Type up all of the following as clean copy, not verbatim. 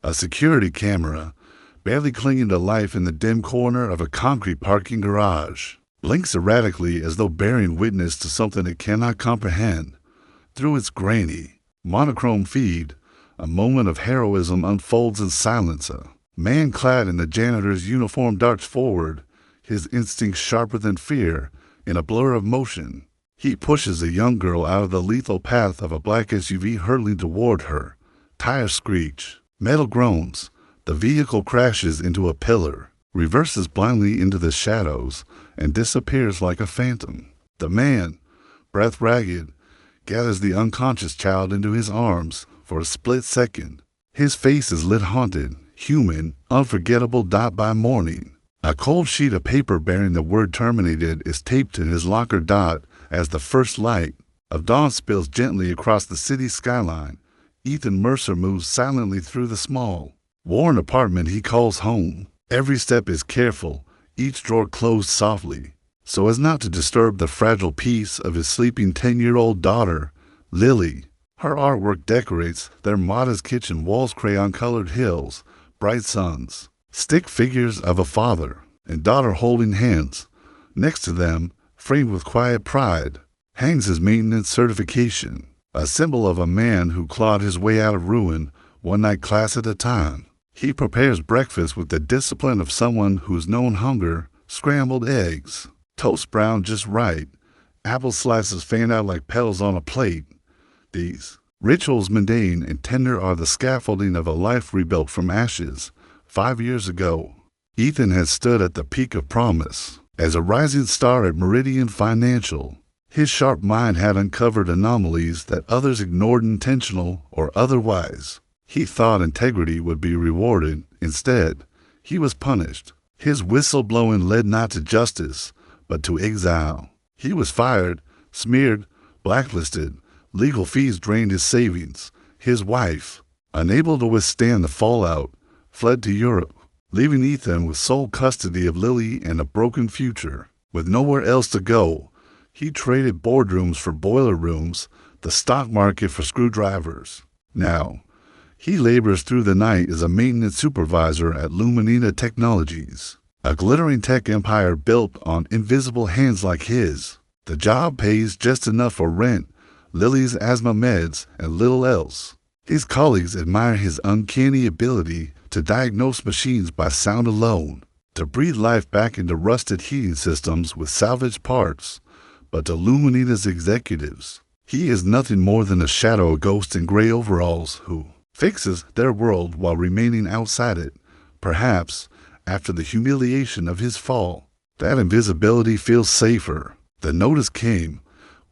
A security camera, barely clinging to life in the dim corner of a concrete parking garage, blinks erratically as though bearing witness to something it cannot comprehend. Through its grainy, monochrome feed, a moment of heroism unfolds in silence. A man clad in the janitor's uniform darts forward, his instincts sharper than fear, in a blur of motion. He pushes a young girl out of the lethal path of a black SUV hurtling toward her. Tires screech, metal groans. The vehicle crashes into a pillar, reverses blindly into the shadows, and disappears like a phantom. The man, breath ragged, gathers the unconscious child into his arms for a split second. His face is lit haunted, human, unforgettable dot by morning. A cold sheet of paper bearing the word terminated is taped to his locker dot as the first light of dawn spills gently across the city skyline. Ethan Mercer moves silently through the small, worn apartment he calls home. Every step is careful, each drawer closed softly, so as not to disturb the fragile peace of his sleeping 10-year-old daughter, Lily. Her artwork decorates their modest kitchen walls, crayon-colored hills, bright suns, stick figures of a father and daughter holding hands. Next to them, framed with quiet pride, hangs his maintenance certification, a symbol of a man who clawed his way out of ruin, one night class at a time. He prepares breakfast with the discipline of someone who's known hunger: scrambled eggs, toast browned just right, apple slices fan out like petals on a plate. These rituals, mundane and tender, are the scaffolding of a life rebuilt from ashes. 5 years ago, Ethan had stood at the peak of promise. As a rising star at Meridian Financial, his sharp mind had uncovered anomalies that others ignored, intentional or otherwise. He thought integrity would be rewarded. Instead, he was punished. His whistleblowing led not to justice, but to exile. He was fired, smeared, blacklisted. Legal fees drained his savings. His wife, unable to withstand the fallout, fled to Europe, leaving Ethan with sole custody of Lily and a broken future. With nowhere else to go, he traded boardrooms for boiler rooms, the stock market for screwdrivers. Now, he labors through the night as a maintenance supervisor at Luminita Technologies, a glittering tech empire built on invisible hands like his. The job pays just enough for rent, Lily's asthma meds, and little else. His colleagues admire his uncanny ability to diagnose machines by sound alone, to breathe life back into rusted heating systems with salvaged parts. But to Luminita's executives, he is nothing more than a shadow, a ghost in gray overalls who fixes their world while remaining outside it. Perhaps, after the humiliation of his fall, that invisibility feels safer. The notice came,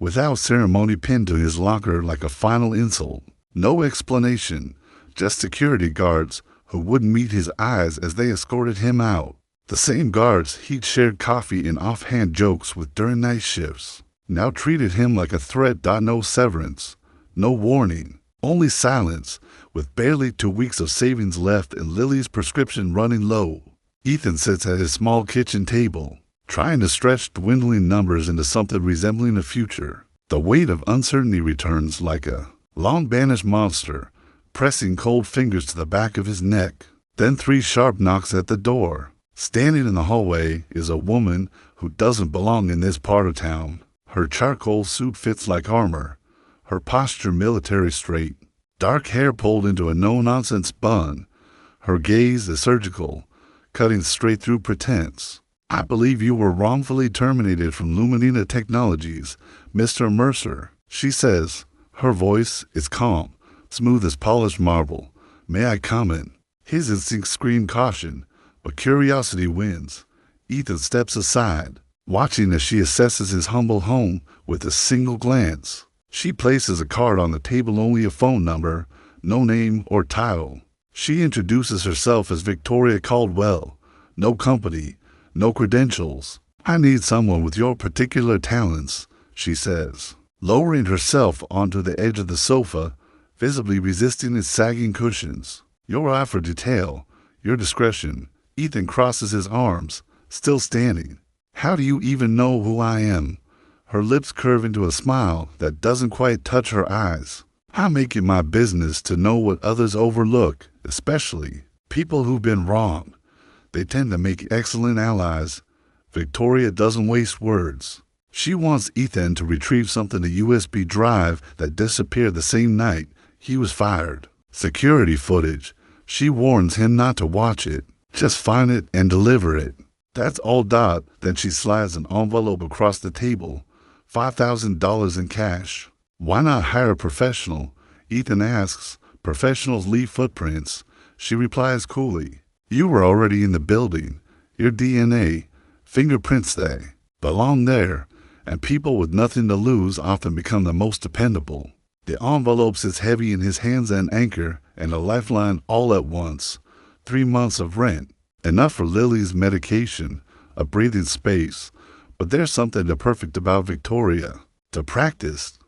without ceremony, pinned to his locker like a final insult. No explanation, just security guards who wouldn't meet his eyes as they escorted him out. The same guards he'd shared coffee and offhand jokes with during night shifts now treated him like a threat. No severance, no warning, only silence, with barely 2 weeks of savings left and Lily's prescription running low. Ethan sits at his small kitchen table, trying to stretch dwindling numbers into something resembling a future. The weight of uncertainty returns like a long-banished monster, pressing cold fingers to the back of his neck. Then 3 sharp knocks at the door. Standing in the hallway is a woman who doesn't belong in this part of town. Her charcoal suit fits like armor, her posture military straight, dark hair pulled into a no-nonsense bun. Her gaze is surgical, cutting straight through pretense. "I believe you were wrongfully terminated from Luminita Technologies, Mr. Mercer," she says. Her voice is calm, smooth as polished marble. "May I comment?" His instincts scream caution, but curiosity wins. Ethan steps aside, watching as she assesses his humble home with a single glance. She places a card on the table, only a phone number, no name or title. She introduces herself as Victoria Caldwell. No company, no credentials. "I need someone with your particular talents," she says, lowering herself onto the edge of the sofa, visibly resisting its sagging cushions. "Your eye for detail, your discretion." Ethan crosses his arms, still standing. "How do you even know who I am?" Her lips curve into a smile that doesn't quite touch her eyes. "I make it my business to know what others overlook," especially people who've been wrong. They tend to make excellent allies. Victoria doesn't waste words. She wants Ethan to retrieve something, a USB drive that disappeared the same night he was fired. Security footage. She warns him not to watch it. Just find it and deliver it. That's all. Then she slides an envelope across the table. $5,000 in cash. Why not hire a professional? Ethan asks. Professionals leave footprints. She replies coolly. You were already in the building. Your DNA, fingerprints, they belong there, and people with nothing to lose often become the most dependable. The envelope sits heavy in his hands, an anchor and a lifeline all at once. 3 months of rent, enough for Lily's medication, a breathing space. But there's something perfect about Victoria. To practice,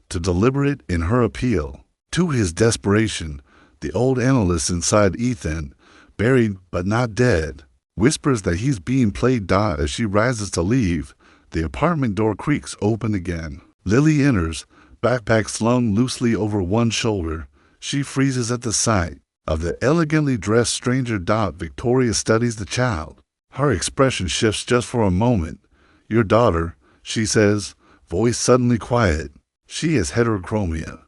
to deliberate in her appeal. To his desperation, the old analyst inside Ethan, buried but not dead, whispers that he's being played. As she rises to leave, the apartment door creaks open again. Lily enters, backpack slung loosely over one shoulder. She freezes at the sight of the elegantly dressed stranger. Victoria studies the child. Her expression shifts just for a moment. Your daughter, she says, voice suddenly quiet. She is heterochromia.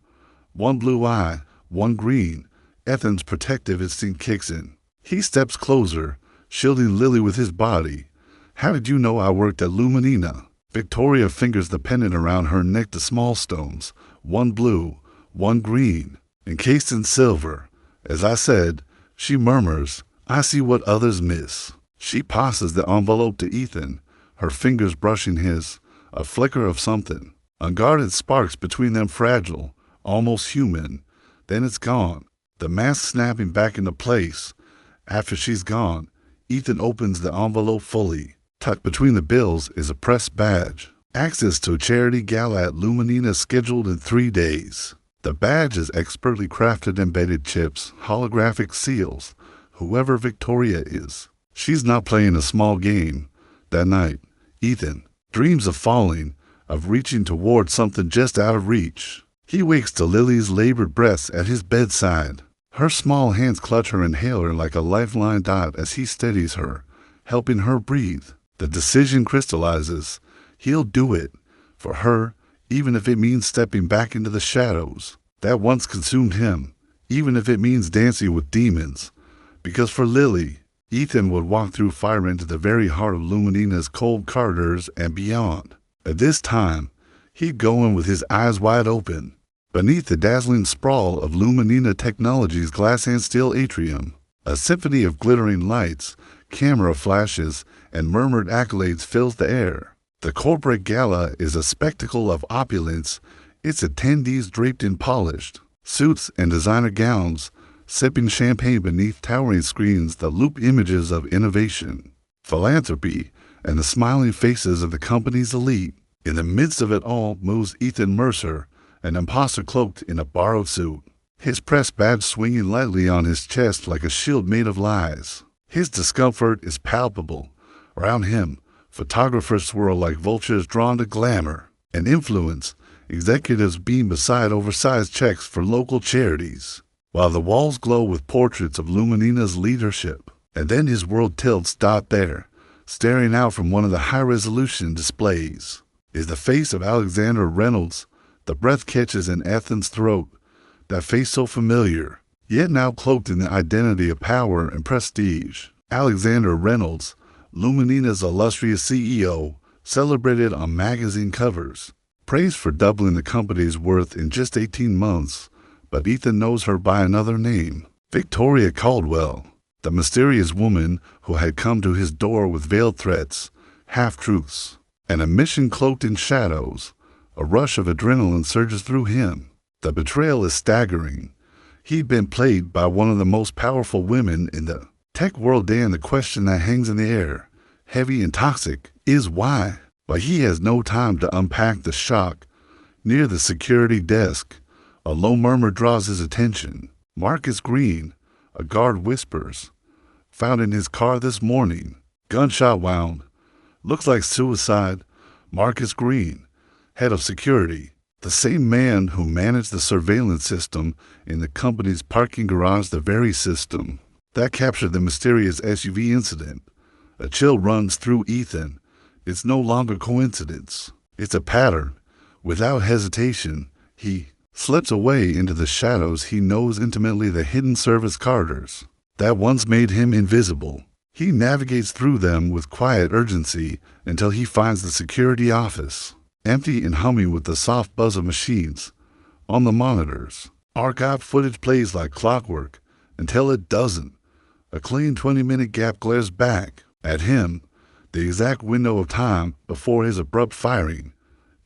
One blue eye, one green. Ethan's protective instinct kicks in. He steps closer, shielding Lily with his body. How did you know I worked at Luminina? Victoria fingers the pendant around her neck, the small stones. One blue, one green, encased in silver. As I said, she murmurs, I see what others miss. She passes the envelope to Ethan, her fingers brushing his, a flicker of something. Unguarded sparks between them, fragile, almost human. Then it's gone, the mask snapping back into place. After she's gone, Ethan opens the envelope fully. Tucked between the bills is a press badge. Access to a charity gala at Luminina scheduled in 3 days. The badge is expertly crafted, embedded chips, holographic seals. Whoever Victoria is, she's not playing a small game. That night, Ethan dreams of falling, of reaching toward something just out of reach. He wakes to Lily's labored breaths at his bedside. Her small hands clutch her inhaler like a lifeline. As he steadies her, helping her breathe. The decision crystallizes. He'll do it. For her, even if it means stepping back into the shadows that once consumed him. Even if it means dancing with demons. Because for Lily, Ethan would walk through fire into the very heart of Luminina's cold corridors and beyond. At this time, he'd go in with his eyes wide open. Beneath the dazzling sprawl of Luminina Technologies' glass and steel atrium, a symphony of glittering lights, camera flashes, and murmured accolades fills the air. The corporate gala is a spectacle of opulence, its attendees draped in polished suits and designer gowns, sipping champagne beneath towering screens that loop images of innovation, philanthropy, and the smiling faces of the company's elite. In the midst of it all moves Ethan Mercer, an imposter cloaked in a borrowed suit, his press badge swinging lightly on his chest like a shield made of lies. His discomfort is palpable. Around him, photographers swirl like vultures drawn to glamour and influence. Executives beam beside oversized checks for local charities, while the walls glow with portraits of Luminina's leadership. And then his world tilts. There, staring out from one of the high-resolution displays, is the face of Alexander Reynolds. The breath catches in Ethan's throat, that face so familiar, yet now cloaked in the identity of power and prestige. Alexander Reynolds, Luminina's illustrious CEO, celebrated on magazine covers, praised for doubling the company's worth in just 18 months. But Ethan knows her by another name, Victoria Caldwell, the mysterious woman who had come to his door with veiled threats, half-truths, and a mission cloaked in shadows. A rush of adrenaline surges through him. The betrayal is staggering. He'd been played by one of the most powerful women in the tech world. And the question that hangs in the air, heavy and toxic, is why? But he has no time to unpack the shock. Near the security desk, a low murmur draws his attention. Marcus Green, a guard whispers. Found in his car this morning. Gunshot wound. Looks like suicide. Marcus Green, head of security, The same man who managed the surveillance system in the company's parking garage, the very system that captured the mysterious SUV incident. A chill runs through Ethan. It's no longer coincidence. It's a pattern. Without hesitation, he slips away into the shadows he knows intimately, the hidden service corridors that once made him invisible. He navigates through them with quiet urgency until he finds the security office, empty and humming with the soft buzz of machines. On the monitors, archived footage plays like clockwork until it doesn't. A clean 20-minute gap glares back at him, the exact window of time before his abrupt firing.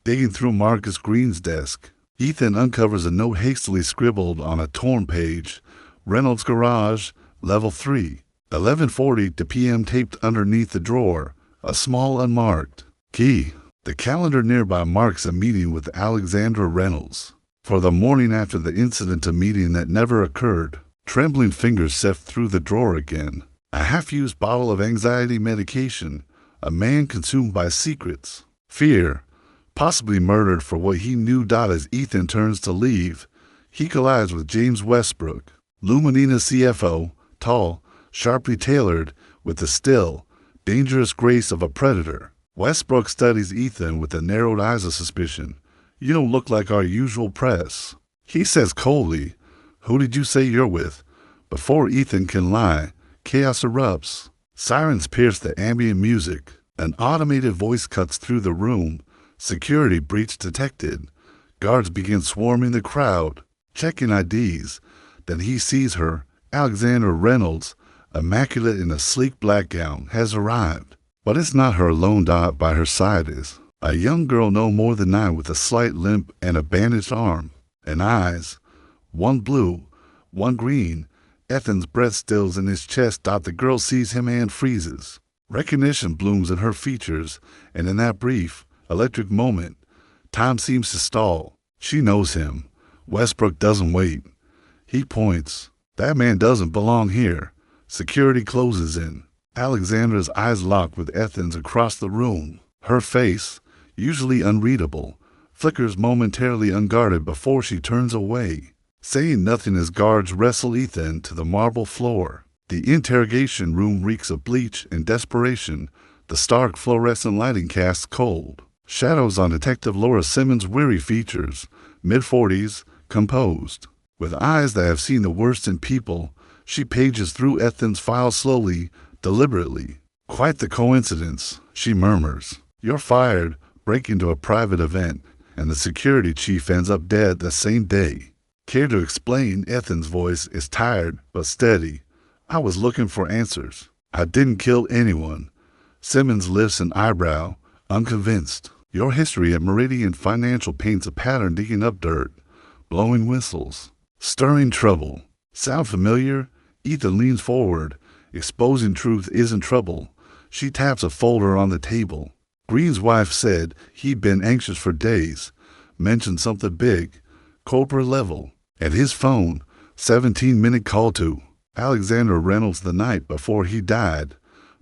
Digging through Marcus Green's desk, Ethan uncovers a note hastily scribbled on a torn page. Reynolds Garage, Level 3. 11:40 to p.m. taped underneath the drawer, a small unmarked key. The calendar nearby marks a meeting with Alexandra Reynolds. For the morning after the incident, a meeting that never occurred. Trembling fingers sift through the drawer again. A half-used bottle of anxiety medication. A man consumed by secrets. Fear. Possibly murdered for what he knew. As Ethan turns to leave, he collides with James Westbrook, Luminina CFO, tall, sharply tailored, with the still, dangerous grace of a predator. Westbrook studies Ethan with the narrowed eyes of suspicion. "You don't look like our usual press," he says coldly. "Who did you say you're with?" Before Ethan can lie, chaos erupts. Sirens pierce the ambient music. An automated voice cuts through the room. Security breach detected. Guards begin swarming the crowd, checking IDs. Then he sees her. Alexandra Reynolds, immaculate in a sleek black gown, has arrived. But it's not her alone. By her side is a young girl no more than 9 with a slight limp and a bandaged arm. And eyes, one blue, one green. Ethan's breath stills in his chest. The girl sees him and freezes. Recognition blooms in her features, and in that brief, electric moment, time seems to stall. She knows him. Westbrook doesn't wait. He points. "That man doesn't belong here." Security closes in. Alexandra's eyes lock with Ethan's across the room. Her face, usually unreadable, flickers momentarily unguarded before she turns away. Saying nothing as guards wrestle Ethan to the marble floor. The interrogation room reeks of bleach and desperation. The stark fluorescent lighting casts cold shadows on Detective Laura Simmons' weary features, mid-40s, composed. With eyes that have seen the worst in people, she pages through Ethan's file slowly, deliberately. "Quite the coincidence," she murmurs. "You're fired, break into a private event, and the security chief ends up dead the same day." "Care to explain?" Ethan's voice is tired but steady. "I was looking for answers. I didn't kill anyone." Simmons lifts an eyebrow, unconvinced. "Your history at Meridian Financial paints a pattern: digging up dirt, blowing whistles, stirring trouble. Sound familiar?" Ethan leans forward. Exposing truth isn't trouble. She taps a folder on the table. Green's wife said he'd been anxious for days. Mentioned something big, corporate level. At his phone, 17-minute call to Alexandra Reynolds the night before he died.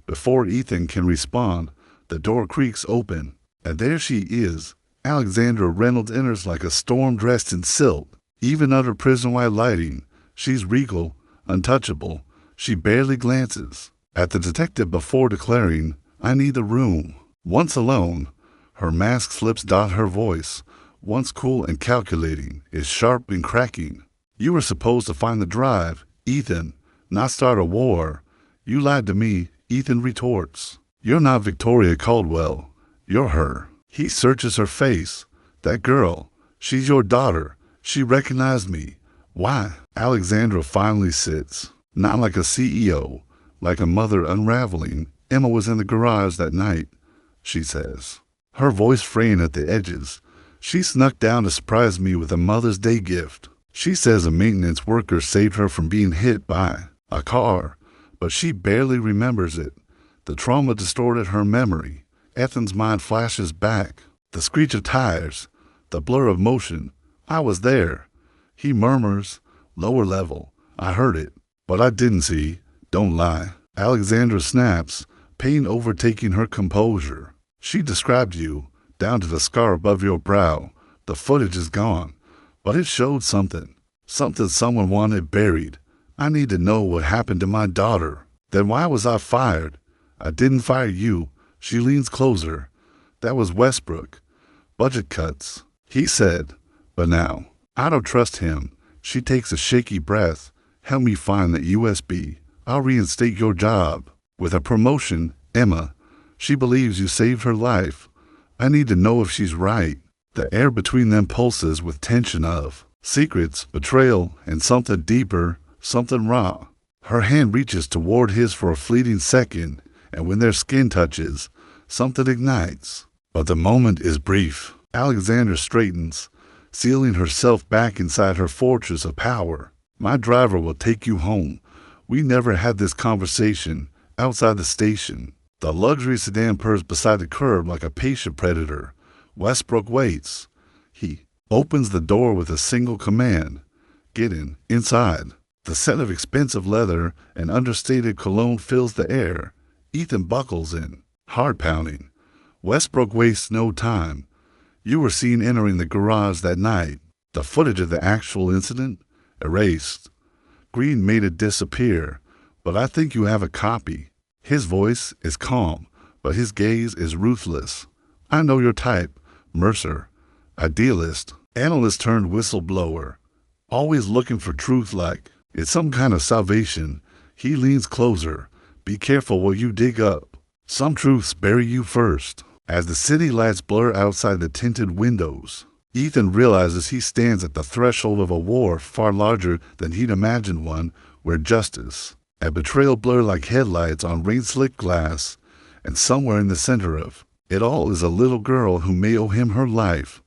Before Ethan can respond, the door creaks open, and there she is. Alexandra Reynolds enters like a storm dressed in silk. Even under prison-wide lighting, she's regal, untouchable. She barely glances at the detective before declaring, "I need the room." Once alone, her mask slips. Her voice, once cool and calculating, is sharp and cracking. "You were supposed to find the drive, Ethan, not start a war." "You lied to me," Ethan retorts. "You're not Victoria Caldwell. You're her." He searches her face. "That girl, she's your daughter. She recognized me." "Why?" Alexandra finally sits. Not like a CEO, like a mother unraveling. "Emma was in the garage that night," she says, her voice fraying at the edges. "She snuck down to surprise me with a Mother's Day gift. She says a maintenance worker saved her from being hit by a car, but she barely remembers it. The trauma distorted her memory." Ethan's mind flashes back. The screech of tires, the blur of motion. "I was there." He murmurs, lower level. "I heard it, but I didn't see. Don't lie." Alexandra snaps, pain overtaking her composure. "She described you, down to the scar above your brow, The footage is gone, but it showed something. Something someone wanted buried. I need to know what happened to my daughter. Then why was I fired? I didn't fire you. She leans closer. That was Westbrook. Budget cuts, he said. But now, I don't trust him. She takes a shaky breath. Help me find the USB. I'll reinstate your job. With a promotion, Emma. She believes you saved her life. I need to know if she's right. The air between them pulses with tension of secrets, betrayal, and something deeper, something raw. Her hand reaches toward his for a fleeting second, and when their skin touches, something ignites. But the moment is brief. Alexandra straightens, sealing herself back inside her fortress of power. My driver will take you home. We never had this conversation outside the station. The luxury sedan purrs beside the curb like a patient predator. Westbrook waits. He opens the door with a single command. Get in, inside. The scent of expensive leather and understated cologne fills the air. Ethan buckles in, heart pounding. Westbrook wastes no time. You were seen entering the garage that night. The footage of the actual incident? Erased. Green made it disappear, but I think you have a copy. His voice is calm, but his gaze is ruthless. I know your type. Mercer. Idealist. Analyst turned whistleblower. Always looking for truth like it's some kind of salvation. He leans closer. Be careful what you dig up. Some truths bury you first. As the city lights blur outside the tinted windows, Ethan realizes he stands at the threshold of a war far larger than he'd imagined one, where justice and betrayal blur like headlights on rain-slicked glass, and somewhere in the center of it all is a little girl who may owe him her life,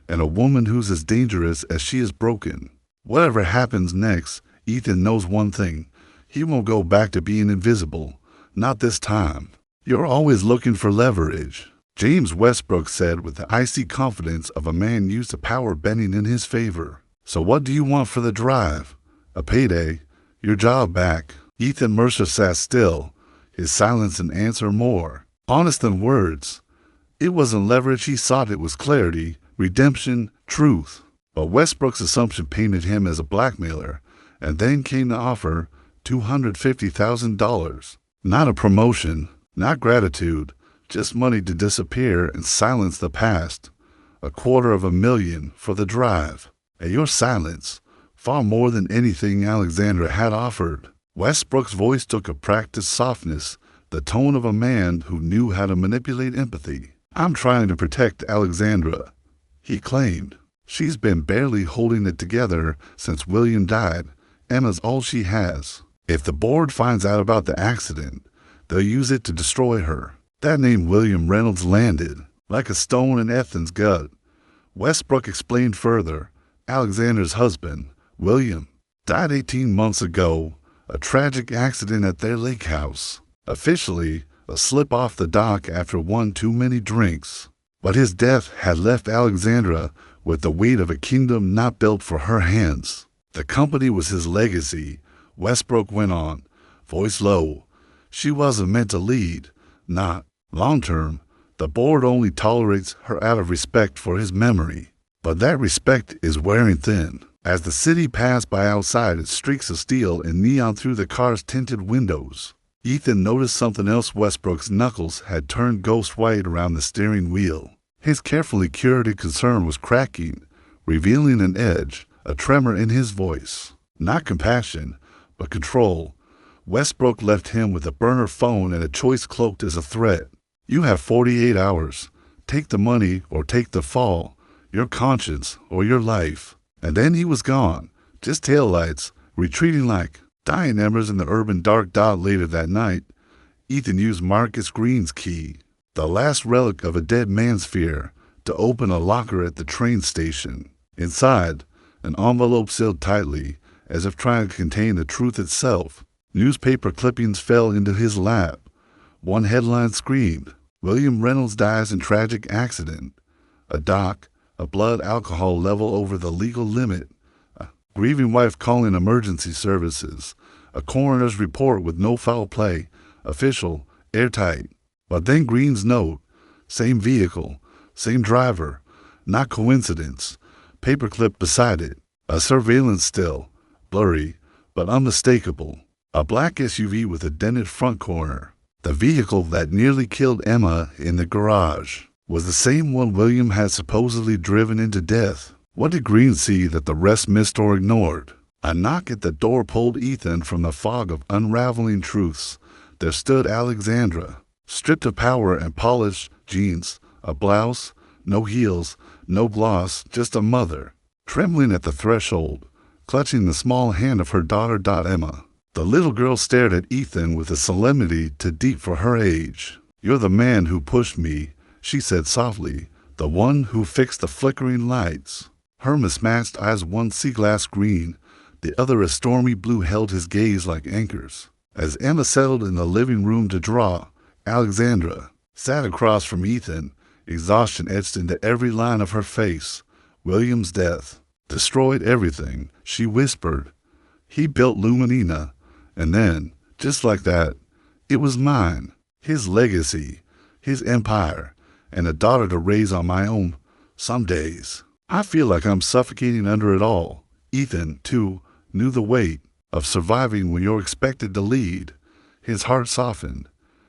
and a woman who's as dangerous as she is broken. Whatever happens next, Ethan knows one thing. He won't go back to being invisible. Not this time. You're always looking for leverage, James Westbrook said with the icy confidence of a man used to power bending in his favor. So what do you want for the drive? A payday? Your job back? Ethan Mercer sat still, his silence an answer more honest than words. It wasn't leverage he sought, it was clarity, redemption, truth. But Westbrook's assumption painted him as a blackmailer, and then came the offer, $250,000. Not a promotion, not gratitude, just money to disappear and silence the past. $250,000 for the drive. And your silence, far more than anything Alexandra had offered. Westbrook's voice took a practiced softness, the tone of a man who knew how to manipulate empathy. I'm trying to protect Alexandra, he claimed. She's been barely holding it together since William died. Emma's all she has. If the board finds out about the accident, they'll use it to destroy her. That name William Reynolds landed like a stone in Ethan's gut. Westbrook explained further. Alexandra's husband, William, died 18 months ago. A tragic accident at their lake house. Officially, a slip off the dock after one too many drinks. But his death had left Alexandra with the weight of a kingdom not built for her hands. The company was his legacy, Westbrook went on, voice low. She wasn't meant to lead, not long-term. The board only tolerates her out of respect for his memory. But that respect is wearing thin. As the city passed by outside, its streaks of steel and neon through the car's tinted windows, Ethan noticed something else. Westbrook's knuckles had turned ghost white around the steering wheel. His carefully curated concern was cracking, revealing an edge, a tremor in his voice. Not compassion, but control. Westbrook left him with a burner phone and a choice cloaked as a threat. You have 48 hours. Take the money or take the fall, your conscience or your life. And then he was gone, just taillights, retreating like dying embers in the urban dark dot. Later that night, Ethan used Marcus Green's key, the last relic of a dead man's fear, to open a locker at the train station. Inside, an envelope sealed tightly, as if trying to contain the truth itself. Newspaper clippings fell into his lap. One headline screamed, William Reynolds dies in tragic accident. A doc, a blood alcohol level over the legal limit. A grieving wife calling emergency services. A coroner's report with no foul play. Official, airtight. But then Green's note. Same vehicle, same driver. Not coincidence. Paperclip beside it. A surveillance still. Blurry, but unmistakable. A black SUV with a dented front corner. The vehicle that nearly killed Emma in the garage was the same one William had supposedly driven into death. What did Green see that the rest missed or ignored? A knock at the door pulled Ethan from the fog of unraveling truths. There stood Alexandra, stripped of power and polished jeans, a blouse, no heels, no gloss, just a mother, trembling at the threshold, clutching the small hand of her daughter. Emma. The little girl stared at Ethan with a solemnity too deep for her age. "You're the man who pushed me," she said softly, "the one who fixed the flickering lights." Her mismatched eyes, one sea glass green, the other a stormy blue, held his gaze like anchors. As Emma settled in the living room to draw, Alexandra sat across from Ethan, exhaustion etched into every line of her face. "William's death destroyed everything," she whispered. "He built Luminina, and then, just like that, it was mine. His legacy, his empire, and a daughter to raise on my own. Some days I feel like I'm suffocating under it all." Ethan, too, knew the weight of surviving when you're expected to lead. His heart softened,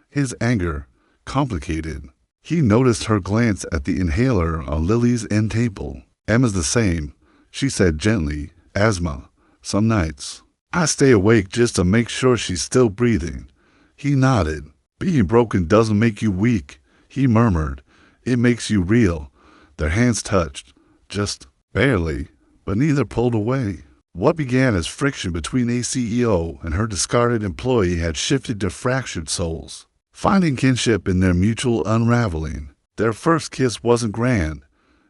his anger complicated. He noticed her glance at the inhaler on Lily's end table. "Emma's the same," she said gently. "Asthma. Some nights I stay awake just to make sure she's still breathing." He nodded. "Being broken doesn't make you weak," he murmured. "It makes you real." Their hands touched, just barely, but neither pulled away. What began as friction between a CEO and her discarded employee had shifted to fractured souls, finding kinship in their mutual unraveling. Their first kiss wasn't grand.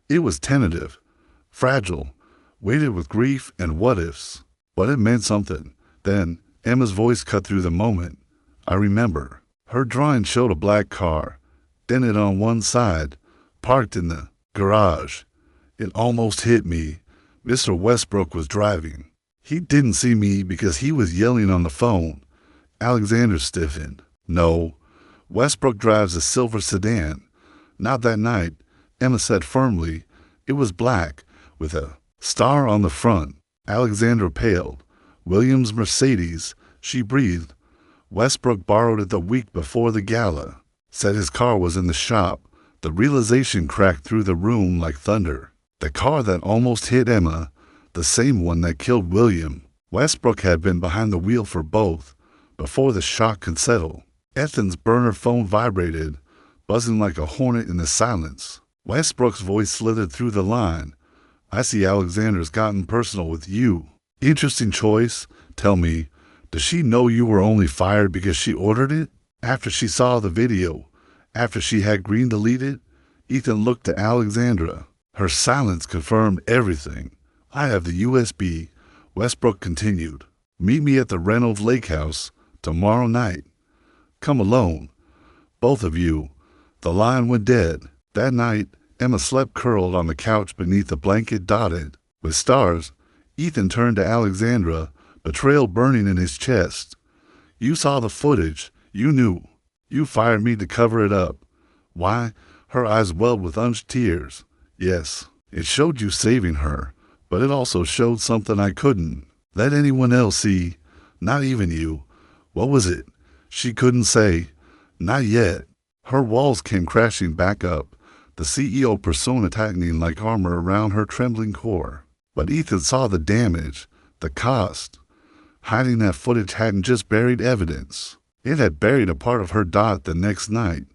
It was tentative, fragile, weighted with grief and what-ifs. But it meant something. Then Emma's voice cut through the moment. "I remember." Her drawing showed a black car, dented on one side, parked in the garage. "It almost hit me. Mr. Westbrook was driving. He didn't see me because he was yelling on the phone." Alexander stiffened. "No, Westbrook drives a silver sedan." "Not that night," Emma said firmly. "It was black, with a star on the front." Alexandra paled. "William's Mercedes," she breathed. "Westbrook borrowed it the week before the gala. Said his car was in the shop." The realization cracked through the room like thunder. The car that almost hit Emma, the same one that killed William. Westbrook had been behind the wheel for both, before the shock could settle. Ethan's burner phone vibrated, buzzing like a hornet in the silence. Westbrook's voice slithered through the line. "I see Alexander's gotten personal with you. Interesting choice. Tell me, does she know you were only fired because she ordered it? After she saw the video? After she had Green deleted?" Ethan looked to Alexandra. Her silence confirmed everything. "I have the USB, Westbrook continued. "Meet me at the Reynolds Lake House tomorrow night. Come alone. Both of you." The line went dead. That night, Emma slept curled on the couch beneath a blanket dotted with stars. Ethan turned to Alexandra, betrayal burning in his chest. "You saw the footage. You knew. You fired me to cover it up." "Why?" Her eyes welled with unshed tears. "Yes, it showed you saving her, but it also showed something I couldn't let anyone else see, not even you." "What was it?" She couldn't say. "Not yet." Her walls came crashing back up, the CEO persona tightening like armor around her trembling core. But Ethan saw the damage, the cost. Hiding that footage hadn't just buried evidence. It had buried a part of her. The next night,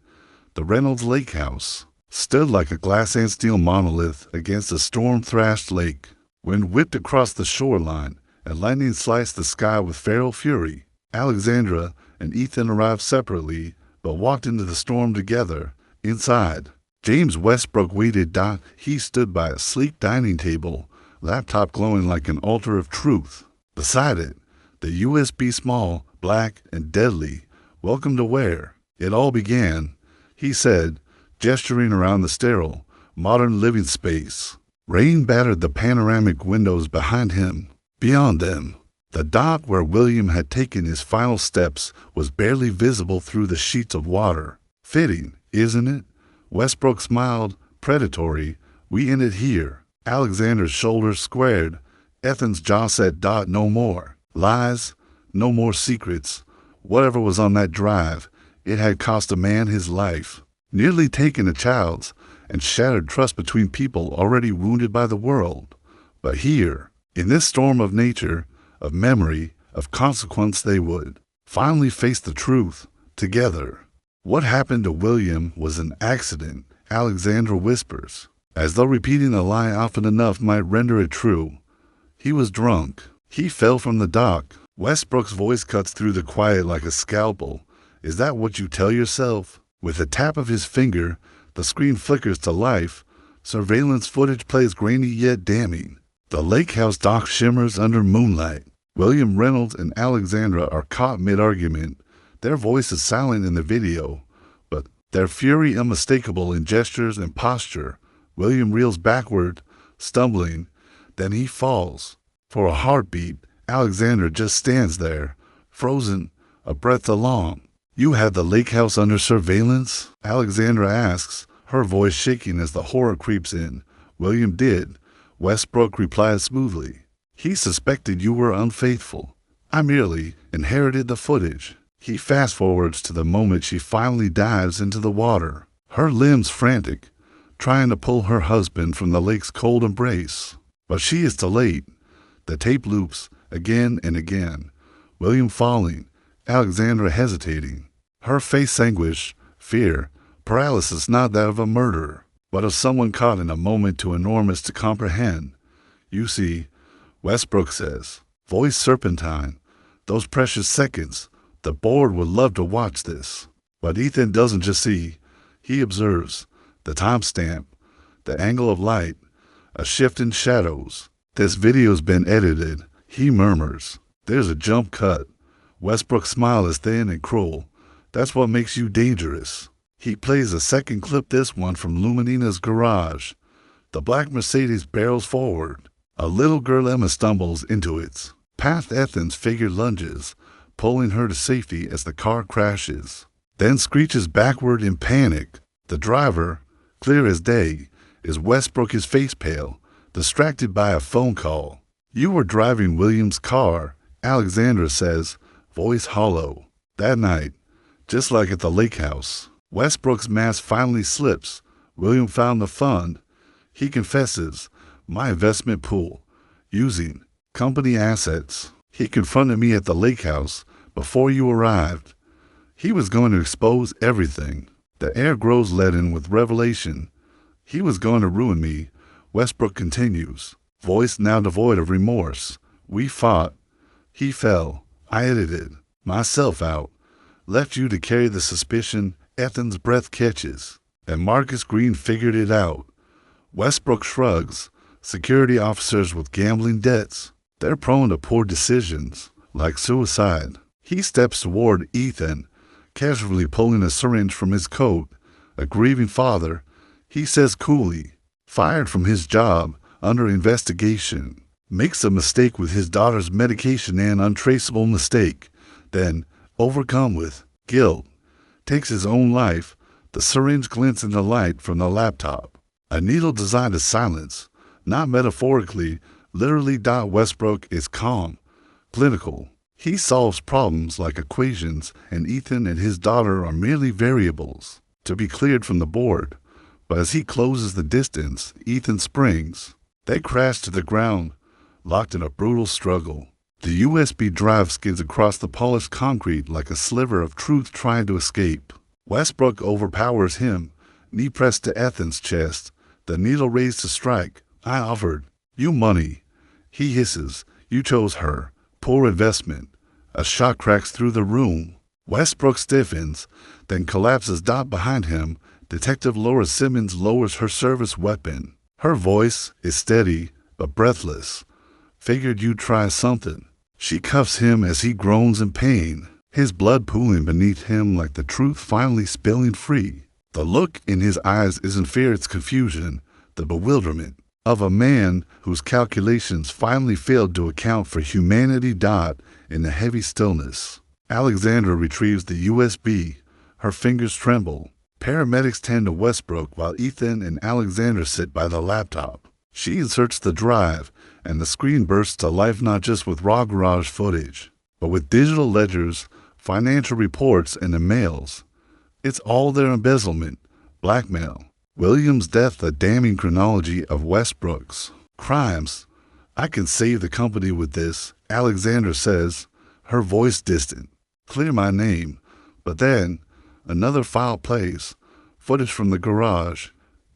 the Reynolds Lake House stood like a glass and steel monolith against a storm-thrashed lake. Wind whipped across the shoreline, and lightning sliced the sky with feral fury. Alexandra and Ethan arrived separately, but walked into the storm together. Inside, James Westbrook waited. He stood by a sleek dining table, laptop glowing like an altar of truth. Beside it, the USB, small, black, and deadly. "Welcome to where it all began," he said, gesturing around the sterile, modern living space. Rain battered the panoramic windows behind him. Beyond them, the dock where William had taken his final steps was barely visible through the sheets of water. "Fitting, isn't it?" Westbrook smiled, predatory, We end it here. Alexander's shoulders squared. Ethan's jaw said, "No more lies, no more secrets." Whatever was on that drive, it had cost a man his life, nearly taken a child's, and shattered trust between people already wounded by the world. But here, in this storm of nature, of memory, of consequence, they would finally face the truth together. What happened to William was an accident, Alexander whispers, as though repeating a lie often enough might render it true. He was drunk. He fell from the dock. Westbrook's voice cuts through the quiet like a scalpel. Is that what you tell yourself? With a tap of his finger, the screen flickers to life. Surveillance footage plays grainy yet damning. The lake house dock shimmers under moonlight. William Reynolds and Alexandra are caught mid-argument. Their voices silent in the video, but their fury unmistakable in gestures and posture. William reels backward, stumbling. Then he falls. For a heartbeat, Alexandra just stands there, frozen, a breath along. "You had the lake house under surveillance?" Alexandra asks, her voice shaking as the horror creeps in. "William did," Westbrook replies smoothly. "He suspected you were unfaithful. I merely inherited the footage." He fast-forwards to the moment she finally dives into the water, her limbs frantic, trying to pull her husband from the lake's cold embrace. But she is too late. The tape loops again and again. William falling, Alexandra hesitating. Her face anguish, fear, paralysis, not that of a murderer, but of someone caught in a moment too enormous to comprehend. "You see," Westbrook says, voice serpentine, "those precious seconds. The board would love to watch this." But Ethan doesn't just see. He observes the timestamp, the angle of light, a shift in shadows. "This video's been edited," he murmurs. "There's a jump cut." Westbrook's smile is thin and cruel. "That's what makes you dangerous." He plays a second clip, this one from Luminina's garage. The black Mercedes barrels forward. A little girl Emma stumbles into it. Past Ethan's figure lunges, pulling her to safety as the car crashes, then screeches backward in panic. The driver, clear as day, is Westbrook, his face pale, distracted by a phone call. "You were driving William's car," Alexandra says, voice hollow. "That night, just like at the lake house." Westbrook's mask finally slips. William found the fund. He confesses, "My investment pool, using company assets. He confronted me at the lake house before you arrived." He was going to expose everything. The air grows leaden with revelation. "He was going to ruin me," Westbrook continues, voice now devoid of remorse. "We fought. He fell. I edited myself out. Left you to carry the suspicion Ethan's breath catches. And Marcus Green figured it out." Westbrook shrugs. Security officers with gambling debts. They're prone to poor decisions, like suicide. He steps toward Ethan, casually pulling a syringe from his coat. A grieving father, he says coolly, fired from his job, under investigation. Makes a mistake with his daughter's medication, an untraceable mistake. Then, overcome with guilt, takes his own life. The syringe glints in the light from the laptop. A needle designed to silence, not metaphorically, literally. Westbrook is calm, clinical. He solves problems like equations, and Ethan and his daughter are merely variables to be cleared from the board. But as he closes the distance, Ethan springs. They crash to the ground, locked in a brutal struggle. The USB drive skids across the polished concrete like a sliver of truth trying to escape. Westbrook overpowers him, knee pressed to Ethan's chest, the needle raised to strike. "I offered you money," he hisses. "You chose her. Poor investment." A shot cracks through the room. Westbrook stiffens, then collapses. Behind him, Detective Laura Simmons lowers her service weapon. Her voice is steady, but breathless. "Figured you'd try something." She cuffs him as he groans in pain, his blood pooling beneath him like the truth finally spilling free. The look in his eyes isn't fear, it's confusion, the bewilderment of a man whose calculations finally failed to account for humanity. In the heavy stillness, Alexandra retrieves the USB. Her fingers tremble. Paramedics tend to Westbrook while Ethan and Alexandra sit by the laptop. She inserts the drive, and the screen bursts to life not just with raw garage footage, but with digital ledgers, financial reports, and emails. It's all their embezzlement, blackmail. William's death, a damning chronology of Westbrook's crimes. I can save the company with this, Alexandra says, her voice distant. Clear my name. But then, another file plays, footage from the garage,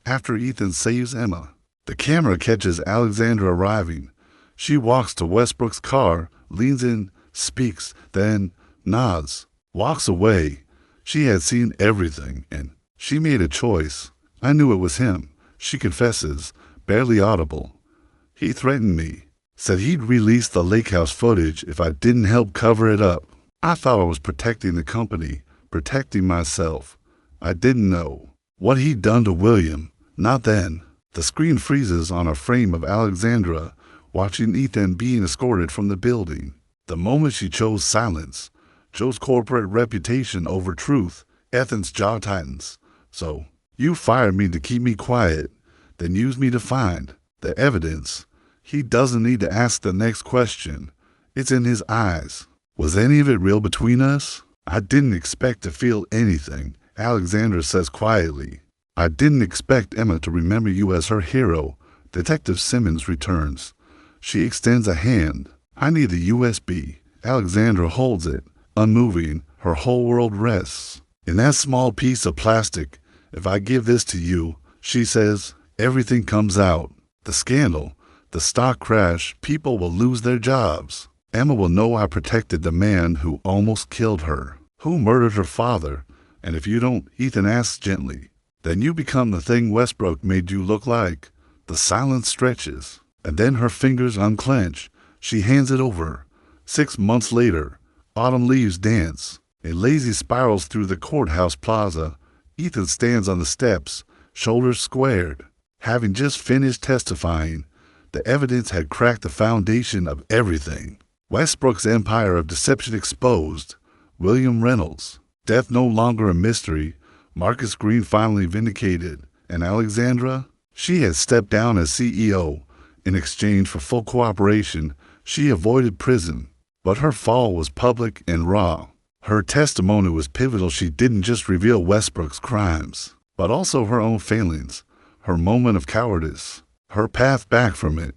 after Ethan saves Emma. The camera catches Alexandra arriving. She walks to Westbrook's car, leans in, speaks, then nods, walks away. She had seen everything, and she made a choice. I knew it was him, she confesses, barely audible. He threatened me, said he'd release the lake house footage if I didn't help cover it up. I thought I was protecting the company, protecting myself. I didn't know what he'd done to William. Not then. The screen freezes on a frame of Alexandra, watching Ethan being escorted from the building. The moment she chose silence, chose corporate reputation over truth, Ethan's jaw tightens. So, you fired me to keep me quiet, then used me to find the evidence. He doesn't need to ask the next question. It's in his eyes. Was any of it real between us? I didn't expect to feel anything, Alexandra says quietly. I didn't expect Emma to remember you as her hero. Detective Simmons returns. She extends a hand. I need the USB. Alexandra holds it, unmoving. Her whole world rests. In that small piece of plastic, if I give this to you, she says, everything comes out. The scandal, the stock crash, people will lose their jobs. Emma will know I protected the man who almost killed her, who murdered her father. And if you don't, Ethan asks gently, then you become the thing Westbrook made you look like. The silence stretches, and then her fingers unclench. She hands it over. 6 months later, autumn leaves dance. A lazy spirals through the courthouse plaza. Ethan stands on the steps, shoulders squared. Having just finished testifying, the evidence had cracked the foundation of everything. Westbrook's empire of deception exposed. William Reynolds. Death no longer a mystery. Marcus Green finally vindicated. And Alexandra? She had stepped down as CEO. In exchange for full cooperation, she avoided prison. But her fall was public and raw. Her testimony was pivotal. She didn't just reveal Westbrook's crimes, but also her own failings, her moment of cowardice, her path back from it.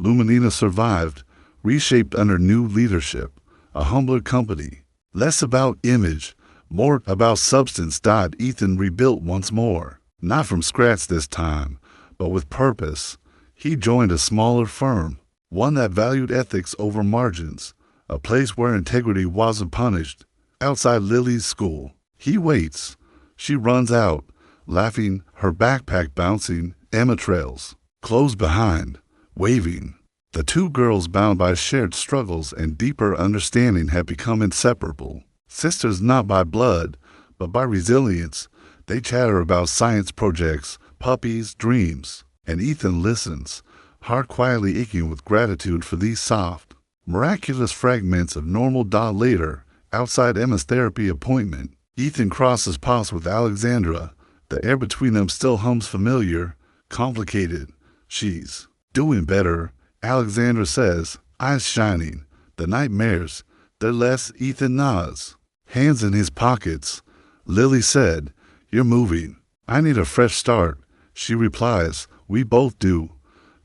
Luminina survived, reshaped under new leadership, a humbler company, less about image, more about substance. Ethan rebuilt once more, not from scratch this time, but with purpose. He joined a smaller firm, one that valued ethics over margins, a place where integrity wasn't punished. Outside Lily's school, he waits. She runs out, laughing, her backpack bouncing. Emma trails, close behind, waving. The two girls, bound by shared struggles and deeper understanding, have become inseparable. Sisters not by blood, but by resilience. They chatter about science projects, puppies, dreams. And Ethan listens, heart quietly aching with gratitude for these soft, miraculous fragments of normal. Later, outside Emma's therapy appointment, Ethan crosses paths with Alexandra. The air between them still hums familiar, complicated. She's doing better, Alexandra says, eyes shining. The nightmares, they're less. Ethan nods, hands in his pockets. Lily said, you're moving. I need a fresh start. She replies, we both do.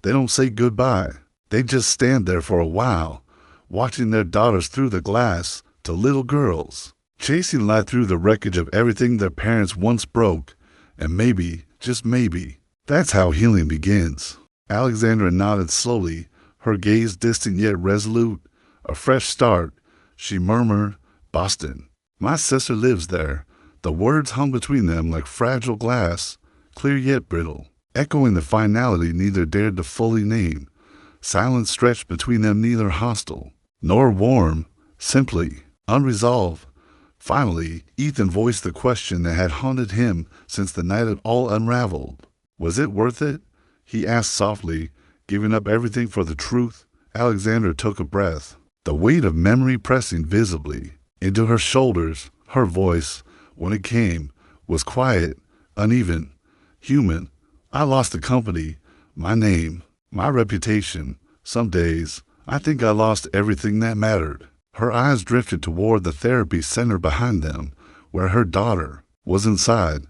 They don't say goodbye. They just stand there for a while, watching their daughters through the glass. To little girls, chasing light through the wreckage of everything their parents once broke. And maybe, just maybe, that's how healing begins. Alexandra nodded slowly, her gaze distant yet resolute. A fresh start, she murmured. Boston. My sister lives there. The words hung between them like fragile glass, clear yet brittle, echoing the finality neither dared to fully name. Silence stretched between them, neither hostile nor warm, simply unresolved. Finally, Ethan voiced the question that had haunted him since the night it all unraveled. Was it worth it? He asked softly, giving up everything for the truth. Alexandra took a breath, the weight of memory pressing visibly into her shoulders. Her voice, when it came, was quiet, uneven, human. I lost the company, my name, my reputation. Some days, I think I lost everything that mattered. Her eyes drifted toward the therapy center behind them, where her daughter was inside,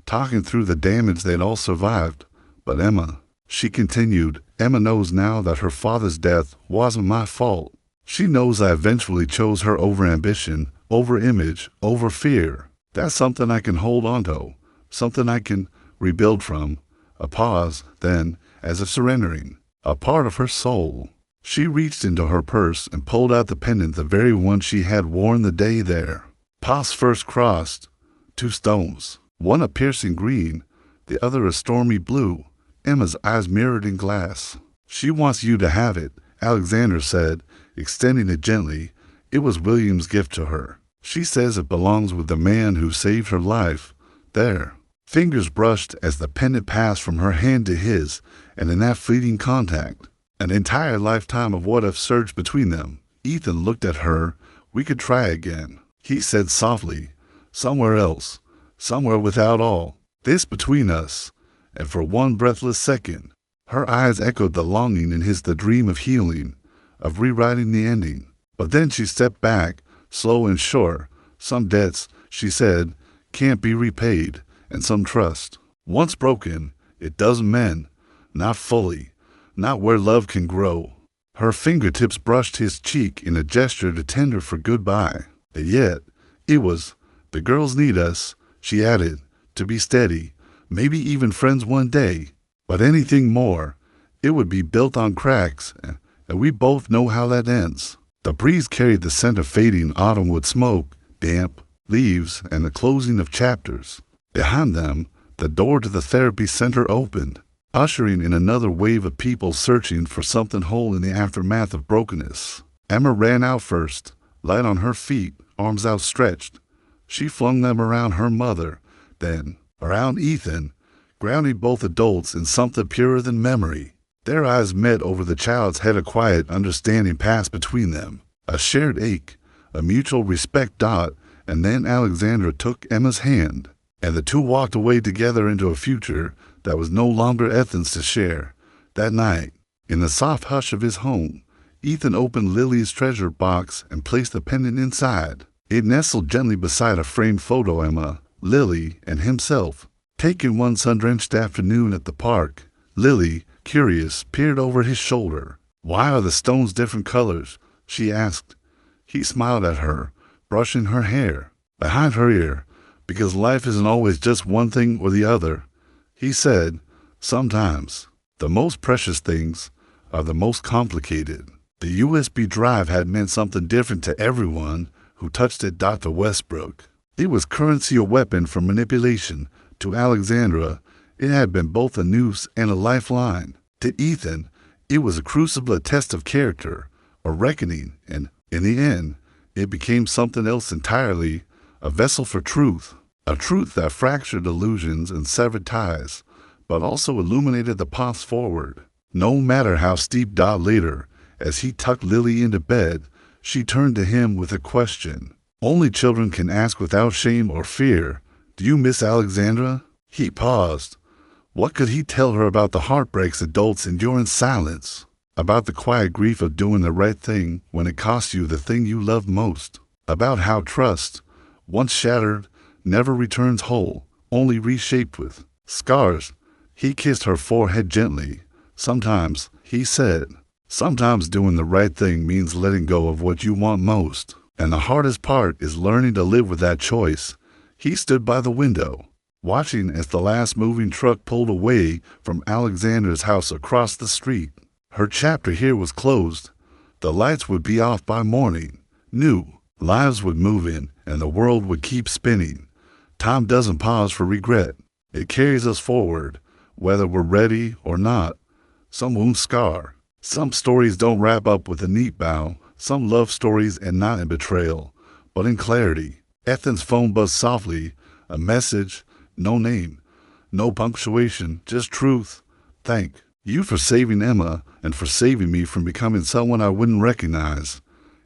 talking through the damage they'd all survived. But Emma, she continued, Emma knows now that her father's death wasn't my fault. She knows I eventually chose her over ambition, over image, over fear. That's something I can hold on to, something I can rebuild from. A pause, then, as if surrendering, a part of her soul. She reached into her purse and pulled out the pendant, the very one she had worn the day there. Paths first crossed. 2 stones, one a piercing green, the other a stormy blue. Emma's eyes mirrored in glass. She wants you to have it, Alexander said, extending it gently. It was William's gift to her. She says it belongs with the man who saved her life. There. Fingers brushed as the pendant passed from her hand to his, and in that fleeting contact, an entire lifetime of what if surged between them. Ethan looked at her. We could try again, he said softly. Somewhere else, somewhere without all this between us. And for one breathless second, her eyes echoed the longing in his, the dream of healing, of rewriting the ending. But then she stepped back, slow and sure. Some debts, she said, can't be repaid, and some trust, once broken, it doesn't mend, not fully, not where love can grow. Her fingertips brushed his cheek in a gesture to tender for goodbye. And yet, it was, the girls need us, she added, to be steady, maybe even friends one day. But anything more, it would be built on cracks, and we both know how that ends. The breeze carried the scent of fading autumnwood smoke, damp leaves, and the closing of chapters. Behind them, the door to the therapy center opened, ushering in another wave of people searching for something whole in the aftermath of brokenness. Emma ran out first, light on her feet, arms outstretched. She flung them around her mother, then around Ethan, grounding both adults in something purer than memory. Their eyes met over the child's head. A quiet understanding passed between them, a shared ache, a mutual respect. And then Alexandra took Emma's hand, and the two walked away together into a future that was no longer Ethan's to share. That night, in the soft hush of his home, Ethan opened Lily's treasure box and placed the pendant inside. It nestled gently beside a framed photo. Emma, Lily, and himself, taken one sun-drenched afternoon at the park. Lily, curious, peered over his shoulder. Why are the stones different colors? She asked. He smiled at her, brushing her hair behind her ear. Because life isn't always just one thing or the other, he said. Sometimes the most precious things are the most complicated. The USB drive had meant something different to everyone who touched it. To Westbrook, it was currency, a weapon for manipulation. To Alexandra, it had been both a noose and a lifeline. To Ethan, it was a crucible, a test of character, a reckoning, and in the end, it became something else entirely, a vessel for truth, a truth that fractured illusions and severed ties, but also illuminated the paths forward. No matter how steep. Later, as he tucked Lily into bed, she turned to him with a question only children can ask without shame or fear. Do you miss Alexandra? He paused. What could he tell her about the heartbreaks adults endure in silence? About the quiet grief of doing the right thing when it costs you the thing you love most? About how trust, once shattered, never returns whole, only reshaped with scars? He kissed her forehead gently. Sometimes, he said, sometimes doing the right thing means letting go of what you want most. And the hardest part is learning to live with that choice. He stood by the window, watching as the last moving truck pulled away from Alexandra's house across the street. Her chapter here was closed. The lights would be off by morning. New lives would move in, and the world would keep spinning. Time doesn't pause for regret. It carries us forward, whether we're ready or not. Some wounds scar. Some stories don't wrap up with a neat bow. Some love stories end not in betrayal, but in clarity. Ethan's phone buzzed softly. A message, no name, no punctuation, just truth. Thank you for saving Emma and for saving me from becoming someone I wouldn't recognize.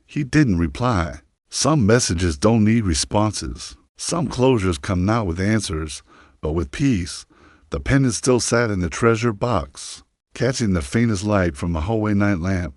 He didn't reply. Some messages don't need responses. Some closures come not with answers, But with peace, the pendant still sat in the treasure box, catching the faintest light from a hallway night lamp.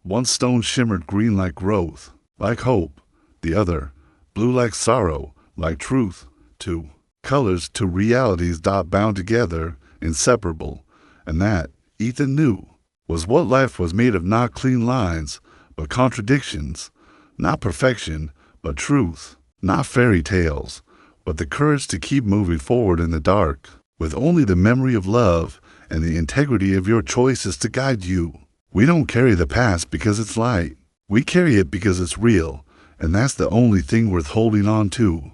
One stone shimmered green like growth, like hope. The other, blue like sorrow, like truth. Two colors, two realities bound together, inseparable. And that, Ethan knew, was what life was made of, not clean lines, but contradictions. Not perfection, but truth. Not fairy tales, but the courage to keep moving forward in the dark, with only the memory of love and the integrity of your choices to guide you. We don't carry the past because it's light. We carry it because it's real, and that's the only thing worth holding on to.